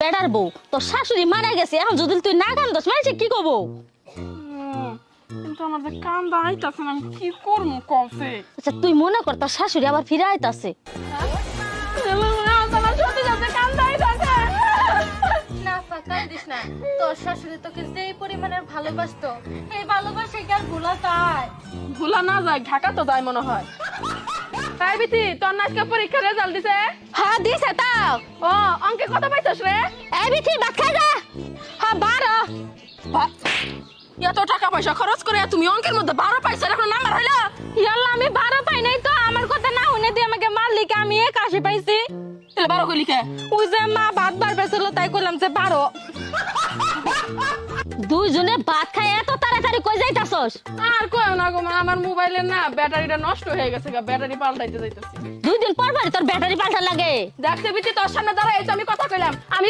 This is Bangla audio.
বেড়ার বউ তোর শাশুড়ি মারা গেছে এখন যদি তুই না কান্দস মানুষে কি কব কিন্তু আমার যে কান্দা আইতাছে না, আমি কি করবো কসে? আচ্ছা তুই মনে কর তোর শাশুড়ি আবার ফিরে আইতাছে আমার সত্যি যাচ্ছে, কান্দা আইতাছে। না ফাঁকাই দিস না, তোর শাশুড়ি তোকে যেই পরিমাণের ভালোবাসতো এই ভালোবাসা কি আর ভোলা যায়? ভুলা না যায়, ঢাকা তো যায় মনে হয়। তাই বিতি তোর না আজকে পরীক্ষার রেজাল্ট দিছে? হ্যাঁ দিছে তাও ও অঙ্কে কত পাইছস রে? এই বিথি ভাত খাই যা হ্যাঁ 12 এত টাকা পয়সা খরচ করে তুমি অঙ্কের মধ্যে 12 পাইছো, এখন নাম্বার হইলো? ইয়াল্লা আমি 12 পাই নাই তো আমার কথা না শুনে দিয়ে আমাকে মারলিকে আমি 81 পাইছি তাহলে 12 কইলি কে? ওই যে মা ভাত বাড়বে ছিল তাই কইলাম যে 12 দুইজনে ভাত খাই এত তাড়াতাড়ি কই যাইতাছস আর কইও না গো মা, আমার মোবাইলের না ব্যাটারিটা নষ্ট হয়ে গেছে, ব্যাটারি পাল্টাইতে যাইতেছি। 2 দিন পর পর তোর ব্যাটারি পাল্টা লাগে দেখতে বিতি তোর সামনে দাঁড়াই আমি কথা কইলাম, আমি